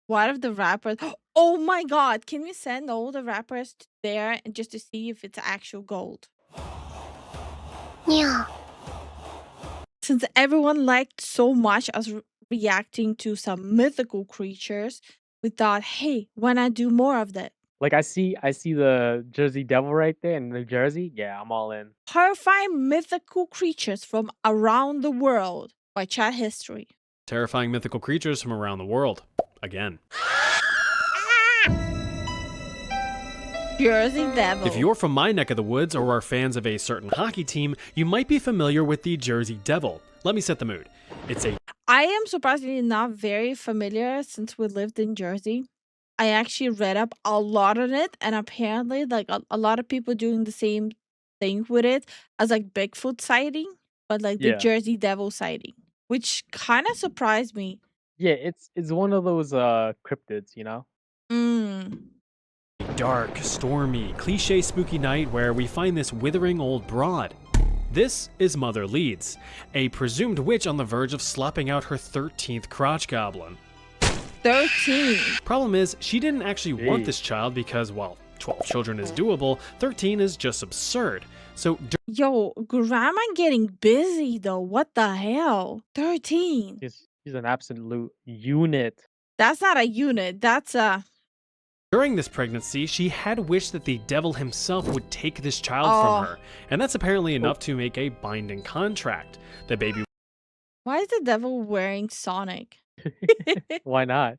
What if the rappers? Oh my God! Can we send all the rappers there and just to see if it's actual gold? Yeah. Since everyone liked so much us reacting to some mythical creatures, we thought, hey, why not do more of that? Like I see the Jersey Devil right there in New Jersey. Yeah, I'm all in. Horrifying mythical creatures from around the world by chat history. Terrifying mythical creatures from around the world. Again. Jersey Devil. If you're from my neck of the woods or are fans of a certain hockey team, you might be familiar with the Jersey Devil. Let me set the mood. It's a I am surprisingly not very familiar since we lived in Jersey. I actually read up a lot on it, and apparently, like a lot of people doing the same thing with it as like Bigfoot sighting, but like the Yeah. Jersey Devil sighting, which kind of surprised me. Yeah, it's one of those cryptids, you know? Mm. dark, stormy, cliche spooky night where we find this withering old broad. This is Mother Leeds, a presumed witch on the verge of slopping out her 13th crotch goblin. 13. Problem is, she didn't actually want Jeez. this child because, well, 12 children is doable, 13 is just absurd. So Yo, grandma getting busy though. What the hell? 13. He's an absolute unit. That's not a unit. That's a. during this pregnancy, she had wished that the devil himself would take this child Oh. from her, and that's apparently enough to make a binding contract. The baby Why is the devil wearing Sonic? Why not?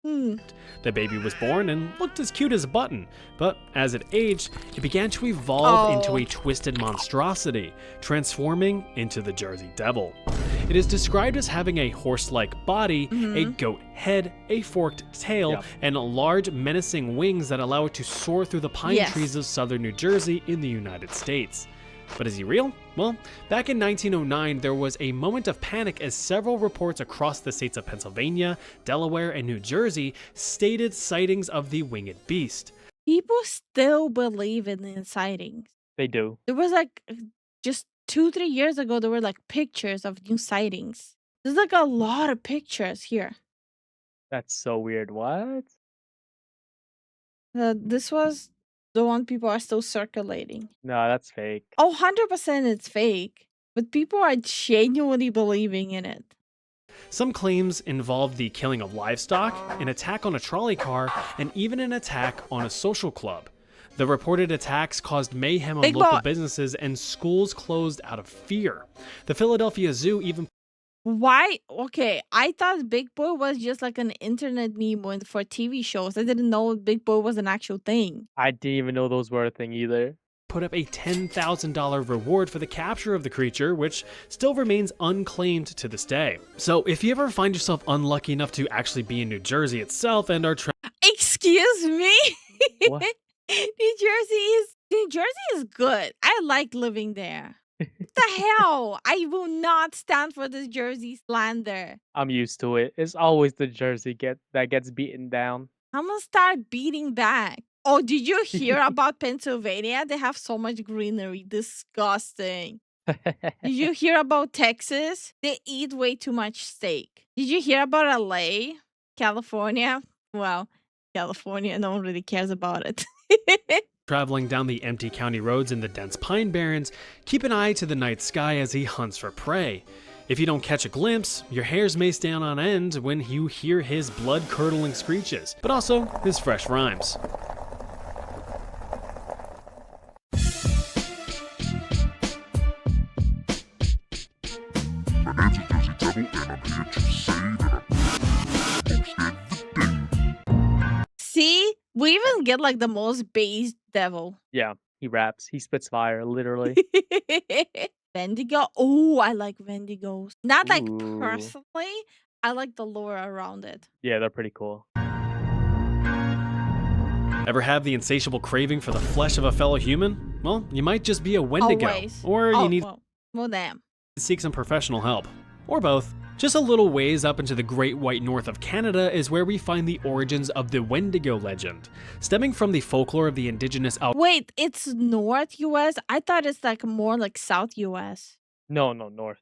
Hmm. The baby was born and looked as cute as a button, but as it aged, it began to evolve into Oh. a twisted monstrosity, transforming into the Jersey Devil. It is described as having a horse-like body, a Mhm. goat head, a forked tail, Yep. and large menacing wings that allow it to soar through the pine Yes. trees of southern New Jersey in the United States. But is he real? Well, back in 1909, there was a moment of panic as several reports across the states of Pennsylvania, Delaware, and New Jersey stated sightings of the winged beast. People still believe in the sightings. They do. There was like just 2-3 years ago, there were like pictures of new sightings. There's like a lot of pictures here. That's so weird. What? This was the one people are still circulating. No, that's fake. Oh, 100% it's fake, but people are genuinely believing in it. Some claims involved the killing of livestock, an attack on a trolley car, and even an attack on a social club. The reported attacks caused mayhem on Big local boy. businesses and schools closed out of fear. The Philadelphia Zoo even Why? Okay, I thought Big Boy was just like an internet meme for TV shows. I didn't know Big Boy was an actual thing. I didn't even know those were a thing either. put up a $10,000 reward for the capture of the creature, which still remains unclaimed to this day. So if you ever find yourself unlucky enough to actually be in New Jersey itself and are Excuse me? What? New Jersey is good. I like living there. What the hell? I will not stand for this Jersey slander. I'm used to it. It's always the Jersey that gets beaten down. I'm gonna start beating back. Oh, did you hear about Pennsylvania? They have so much greenery. Disgusting. Did you hear about Texas? They eat way too much steak. Did you hear about LA? California? Well, California, no one really cares about it. traveling down the empty county roads in the dense pine barrens, keep an eye to the night sky as he hunts for prey. If you don't catch a glimpse, your hairs may stand on end when you hear his blood-curdling screeches, but also his fresh rhymes. My name's Jersey Devil, and I'm here to say that I'm most everything. See? We even get like the most based devil. Yeah, he raps. He spits fire, literally. Wendigo. Oh, I like Wendigos. Not like Ooh. personally. I like the lore around it. Yeah, they're pretty cool. Ever have the insatiable craving for the flesh of a fellow human? Well, you might just be a Wendigo, Always. or you need Well, damn. to seek some professional help, or both. Just a little ways up into the Great White North of Canada is where we find the origins of the Wendigo legend. Stemming from the folklore of the indigenous Wait, it's North US? I thought it's like more like South US. No, north.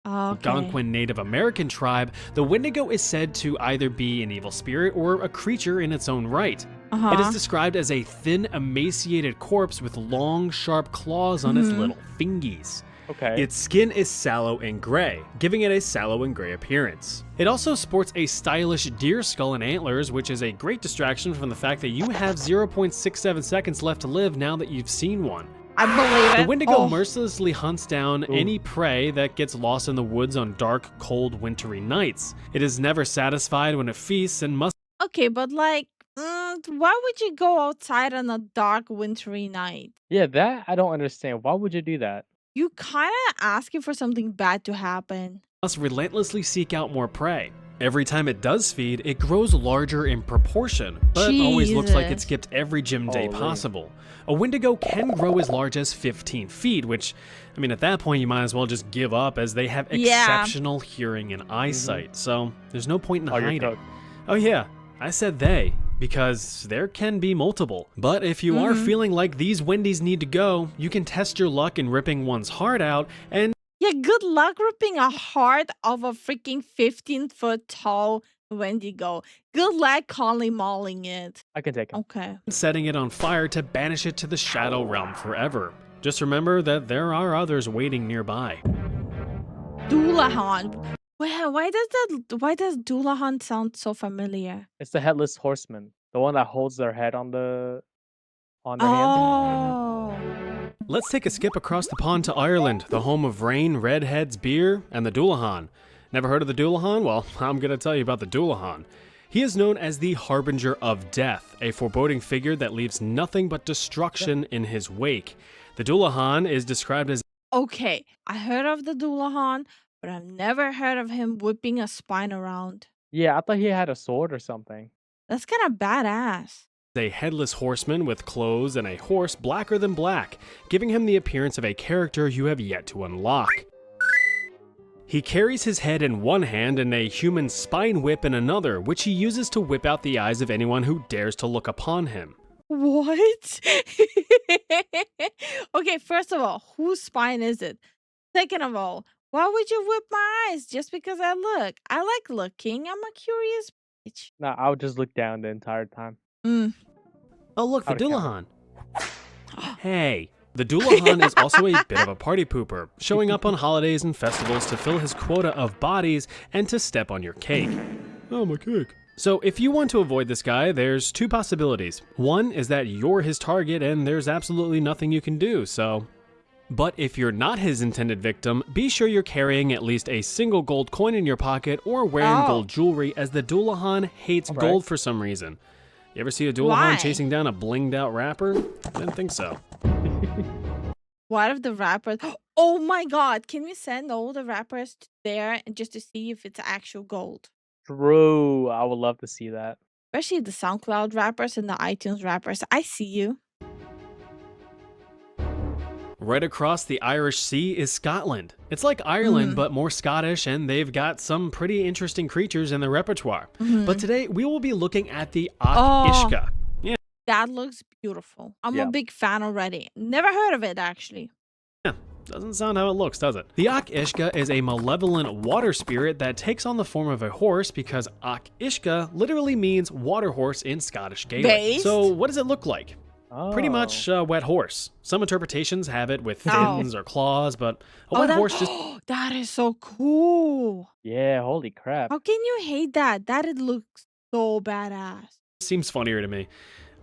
Okay. Algonquin Native American tribe, the Wendigo is said to either be an evil spirit or a creature in its own right. It is described as a thin, emaciated corpse with long, sharp claws on its little fingies. Okay. Its skin is sallow and gray, giving it a sallow and gray appearance. It also sports a stylish deer skull and antlers, which is a great distraction from the fact that you have 0.67 seconds left to live now that you've seen one. I believe it. The Wendigo mercilessly hunts down any prey that gets lost in the woods on dark, cold, wintry nights. It is never satisfied when it feasts and must. Okay, but like, why would you go outside on a dark, wintry night? Yeah, that I don't understand. Why would you do that? You kind of asking for something bad to happen. Must relentlessly seek out more prey. Every time it does feed, it grows larger in proportion, but always looks like it Jesus. skipped every gym day Holy. possible. A Wendigo can grow as large as 15 feet, which, I mean, at that point you might as well just give up as they have Yeah. exceptional hearing and eyesight, so there's no point in Oh, you're hiding. cooked. Oh yeah, I said they, because there can be multiple. But if you are feeling like these Wendies need to go, you can test your luck in ripping one's heart out and Yeah, good luck ripping a heart of a freaking 15-foot tall Wendigo. Good luck calling mauling it. I can take him. Okay. setting it on fire to banish it to the Shadow Realm forever. Just remember that there are others waiting nearby. Dullahan. Well, why does Dullahan sound so familiar? It's the headless horseman, the one that holds their head on their hand. Oh. Let's take a skip across the pond to Ireland, the home of rain, redheads, beer, and the Dullahan. Never heard of the Dullahan? Well, I'm gonna tell you about the Dullahan. He is known as the Harbinger of Death, a foreboding figure that leaves nothing but destruction in his wake. The Dullahan is described as Okay, I heard of the Dullahan, but I've never heard of him whipping a spine around. Yeah, I thought he had a sword or something. That's kind of badass. a headless horseman with clothes and a horse blacker than black, giving him the appearance of a character you have yet to unlock. He carries his head in one hand and a human spine whip in another, which he uses to whip out the eyes of anyone who dares to look upon him. What? Okay, first of all, whose spine is it? Second of all, why would you whip my eyes just because I look? I like looking. I'm a curious bitch. Nah, I would just look down the entire time. Mm. Oh look, the Out of Dullahan. Hey, the Dullahan is also a bit of a party pooper, showing up on holidays and festivals to fill his quota of bodies and to step on your cake. Oh, my cake. So if you want to avoid this guy, there's two possibilities. One is that you're his target and there's absolutely nothing you can do, so... But if you're not his intended victim, be sure you're carrying at least a single gold coin in your pocket or wearing gold jewelry, as the Dullahan hates gold for some reason. You ever see a Dullahan chasing down a blinged out rapper? I didn't think so. What if the rappers... Oh my god, can we send all the rappers there and just to see if it's actual gold? True, I would love to see that. Especially the SoundCloud rappers and the iTunes rappers. I see you. Right across the Irish Sea is Scotland. It's like Ireland, but more Scottish, and they've got some pretty interesting creatures in their repertoire. But today, we will be looking at the Each Uisge. Yeah, That looks beautiful. I'm a big fan already. Never heard of it, actually. doesn't sound how it looks, does it? The Each Uisge is a malevolent water spirit that takes on the form of a horse because Each Uisge literally means water horse in Scottish Gaelic. Based? So what does it look like? Pretty Oh. much a wet horse. Some interpretations have it with fins or claws, but a wet horse just... That is so cool. Yeah, holy crap. How can you hate that? That it looks so badass. seems funnier to me.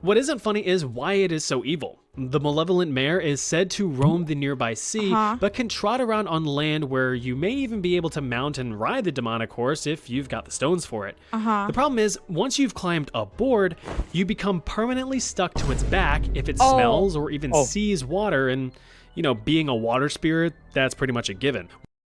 What isn't funny is why it is so evil. The malevolent mare is said to roam the nearby sea, but can trot around on land where you may even be able to mount and ride the demonic horse if you've got the stones for it. The problem is, once you've climbed aboard, you become permanently stuck to its back if it smells or even sees water, and, you know, being a water spirit, that's pretty much a given.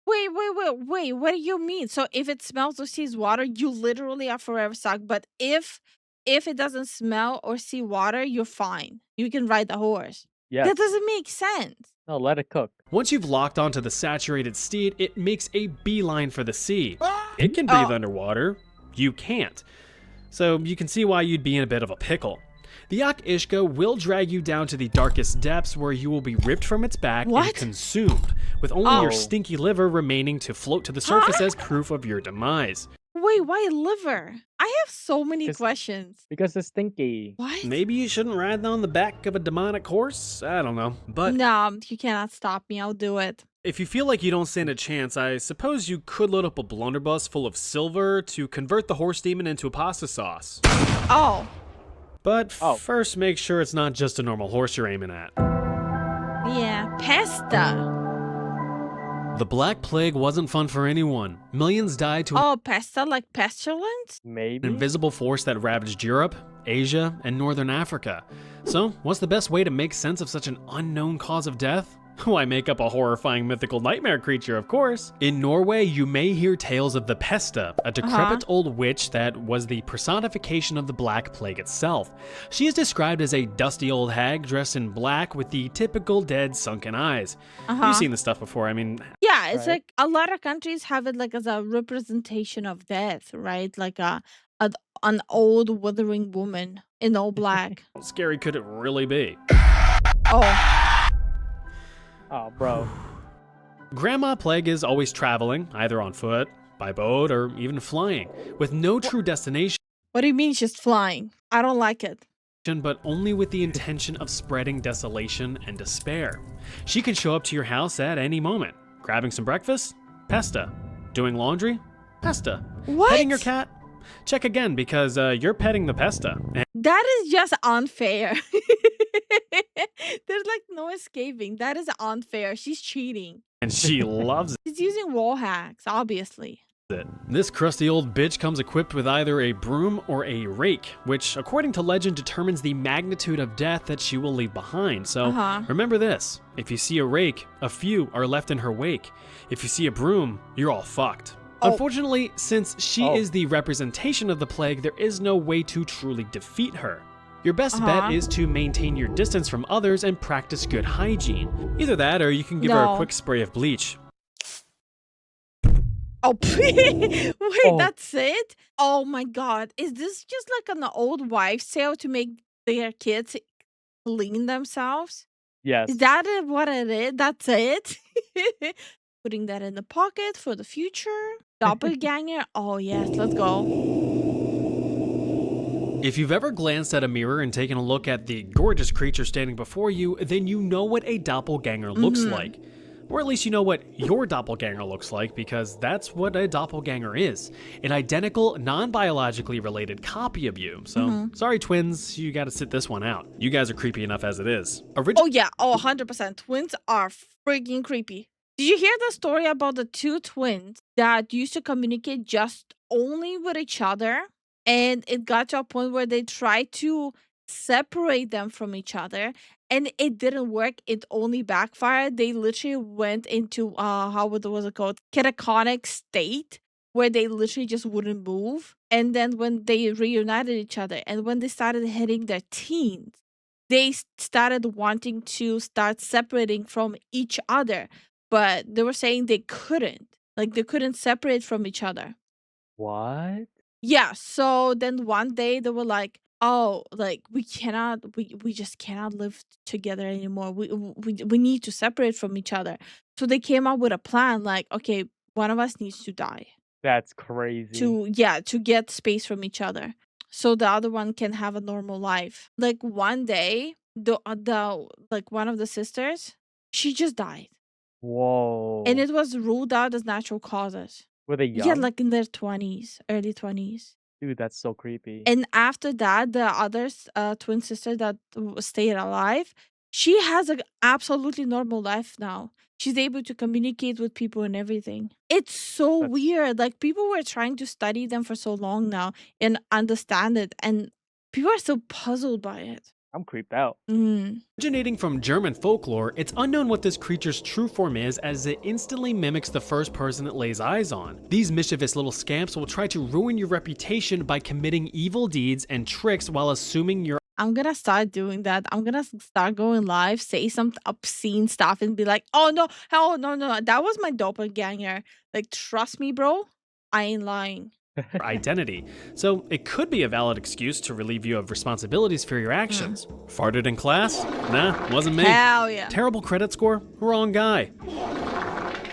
Wait, what do you mean? So if it smells or sees water, you literally are forever stuck. But if it doesn't smell or see water, you're fine. You can ride the horse. Yeah. That doesn't make sense. No, let it cook. Once you've locked onto the saturated steed, it makes a beeline for the sea. It can breathe underwater. You can't. So you can see why you'd be in a bit of a pickle. The Each Uisge will drag you down to the darkest depths where you will be ripped from its back and consumed, with only your Oh. stinky liver remaining to float to the surface as proof of your demise. Wait, why liver? I have so many Just- questions. Because it's stinky. What? Maybe you shouldn't ride on the back of a demonic horse? I don't know. But No, you cannot stop me. I'll do it. if you feel like you don't stand a chance, I suppose you could load up a blunderbuss full of silver to convert the horse demon into a pasta sauce. Oh, But Oh. first, make sure it's not just a normal horse you're aiming at. yeah. Pesta. The Black Plague wasn't fun for anyone. Millions died to Oh, pesta like pestilence? Maybe. an invisible force that ravaged Europe, Asia, and Northern Africa. So, what's the best way to make sense of such an unknown cause of death? Why, make up a horrifying mythical nightmare creature, of course. In Norway, you may hear tales of the Pesta, a decrepit old witch that was the personification of the Black Plague itself. She is described as a dusty old hag dressed in black with the typical dead, sunken eyes. You've seen this stuff before, I mean, Yeah, it's Right. like a lot of countries have it like as a representation of death, right? Like an old withering woman in all black. how scary could it really be? Oh, Oh, bro. Grandma Plague is always traveling, either on foot, by boat, or even flying, with no true destination, what do you mean she's flying? I don't like it. but only with the intention of spreading desolation and despair. She can show up to your house at any moment. Grabbing some breakfast? Pesta. Doing laundry? Pesta. What? Petting your cat? Check again because you're petting the Pesta. And That is just unfair. There's like no escaping. That is unfair. She's cheating. she loves She's using wall hacks, obviously. it. This crusty old bitch comes equipped with either a broom or a rake, which, according to legend, determines the magnitude of death that she will leave behind. So remember this: if you see a rake, a few are left in her wake. If you see a broom, you're all fucked. Oh. Unfortunately, since she Oh. is the representation of the plague, there is no way to truly defeat her. Your best bet is to maintain your distance from others and practice good hygiene. Either that, or you can give her a No. quick spray of bleach. Oh, wait, Oh. that's it? Oh my god. Is this just like an old wives' tale to make their kids clean themselves? Yes. Is that what it is? That's it? Putting that in the pocket for the future? Doppelgänger? Oh, yes, let's go. If you've ever glanced at a mirror and taken a look at the gorgeous creature standing before you, then you know what a doppelganger looks like. Or at least you know what your doppelganger looks like, because that's what a doppelganger is. An identical, non-biologically related copy of you. So, sorry twins, you gotta sit this one out. You guys are creepy enough as it is. Oh, yeah. Oh, 100%. Twins are freaking creepy. Did you hear the story about the two twins that used to communicate just only with each other? And it got to a point where they tried to separate them from each other and it didn't work. It only backfired. They literally went into was it called? Catatonic state where they literally just wouldn't move. And then when they reunited each other and when they started hitting their teens, they started wanting to start separating from each other. But they were saying they couldn't. Like they couldn't separate from each other. What? Yeah, so then one day they were like, "Oh, like we just cannot live together anymore. We need to separate from each other." So they came up with a plan like, "Okay, one of us needs to die That's crazy. to get space from each other, so the other one can have a normal life." Like one day, the like one of the sisters, she just died, Whoa. and it was ruled out as natural causes. Were they Yeah, young? like in their 20s, early 20s. Dude, that's so creepy. And after that, the other twin sister that stayed alive, she has an absolutely normal life now. She's able to communicate with people and everything. It's so That's- weird. Like people were trying to study them for so long now and understand it, and people are so puzzled by it. I'm creeped out. Originating from German folklore, it's unknown what this creature's true form is, as it instantly mimics the first person it lays eyes on. These mischievous little scamps will try to ruin your reputation by committing evil deeds and tricks while assuming you're I'm gonna start doing that. I'm gonna start going live, say some obscene stuff, and be like, "Oh no, no, that was my doppelganger." Like, trust me, bro, I ain't lying. identity. So it could be a valid excuse to relieve you of responsibilities for your actions. Farted in class? Nah, wasn't me. Hell yeah. Terrible credit score? Wrong guy.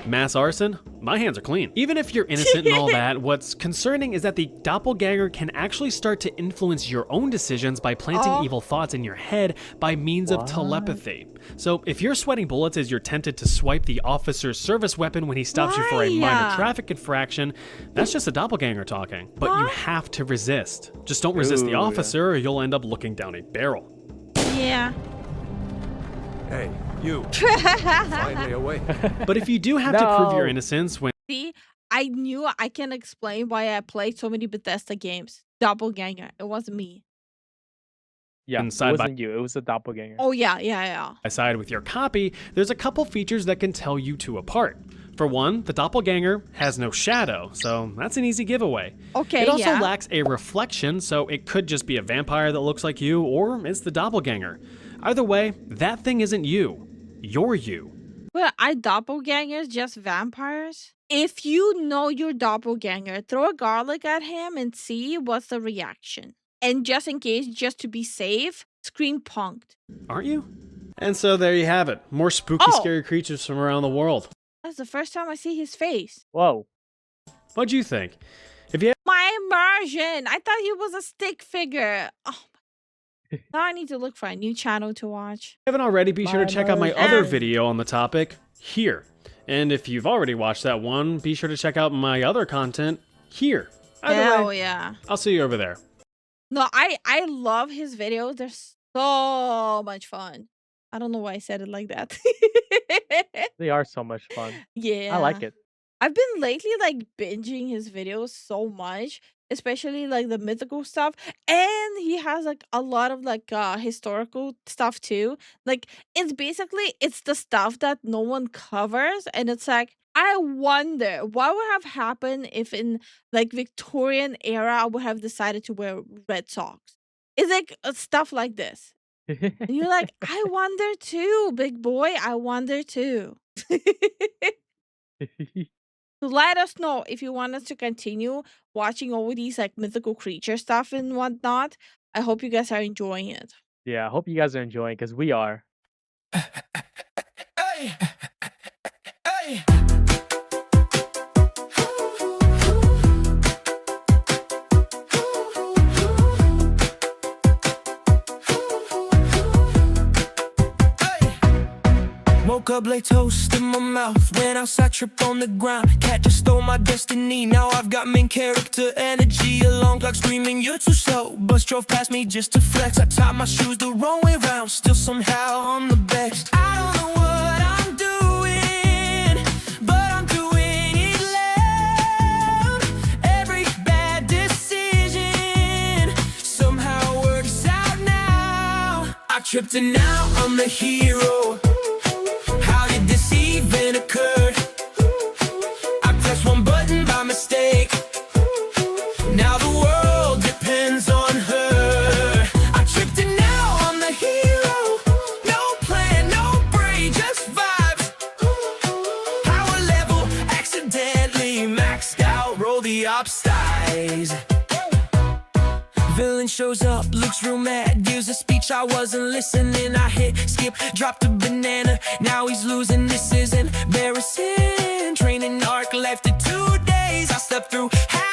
Mass arson? My hands are clean. Even if you're innocent and all that, what's concerning is that the doppelganger can actually start to influence your own decisions by planting evil thoughts in your head by means of telepathy. So if you're sweating bullets as you're tempted to swipe the officer's service weapon when he stops you for a minor traffic infraction, that's just a doppelganger talking. But you have to resist. Just don't resist the officer or you'll end up looking down a barrel. Yeah. Hey, you. Finally awake. But if you do have to prove your innocence when See, I knew I can explain why I played so many Bethesda games. Doppelganger. It wasn't me. Yeah, And it side by- wasn't you. It was the doppelganger. Oh, yeah. side with your copy, there's a couple features that can tell you two apart. For one, the doppelganger has no shadow, so that's an easy giveaway. Okay, It also yeah. lacks a reflection, so it could just be a vampire that looks like you, or it's the doppelganger. Either way, that thing isn't you. You're you. Well, are doppelgangers just vampires? If you know your doppelganger, throw a garlic at him and see what's the reaction. And just in case, just to be safe, scream punked. Aren't you? And so there you have it. More spooky, Oh. scary creatures from around the world. That's the first time I see his face. Whoa. What'd you think? If you My immersion! I thought he was a stick figure. Oh, now I need to look for a new channel to watch. haven't already, be sure to check out my immersion. other video on the topic here. And if you've already watched that one, be sure to check out my other content here. Either Hell way, yeah. I'll see you over there. No, I love his videos. They're so much fun. I don't know why I said it like that. They are so much fun. Yeah. I like it. I've been lately like binging his videos so much, especially like the mythical stuff. And he has like a lot of like historical stuff too. Like it's the stuff that no one covers. And it's like, I wonder what would have happened if in like Victorian era I would have decided to wear red socks. It's like stuff like this. And you're like, I wonder too, big boy. I wonder too. Let us know if you want us to continue watching all these like mythical creature stuff and whatnot. I hope you guys are enjoying it. Yeah, I hope you guys are enjoying because we are. Hey! Hey! Woke up like toast in my mouth. Went outside, tripped on the ground. Cat just stole my destiny. Now I've got main character energy. Alarm clock screaming, you're too slow. Bus drove past me just to flex. I tied my shoes the wrong way round. Still somehow on the best. I don't know what I'm doing, but I'm doing it loud. Every bad decision somehow works out now. I tripped and now I'm the hero. How did this even occur? I pressed one button by mistake. Now the world depends on her. I tripped and now I'm the hero. No plan, no brain, just vibes. Power level accidentally maxed out. Roll the upsides. Villain shows up, looks real mad. Gives a speech, I wasn't listening. I hit skip, dropped a banana. Now he's losing, this is embarrassing. Training arc left it 2 days. I slept through half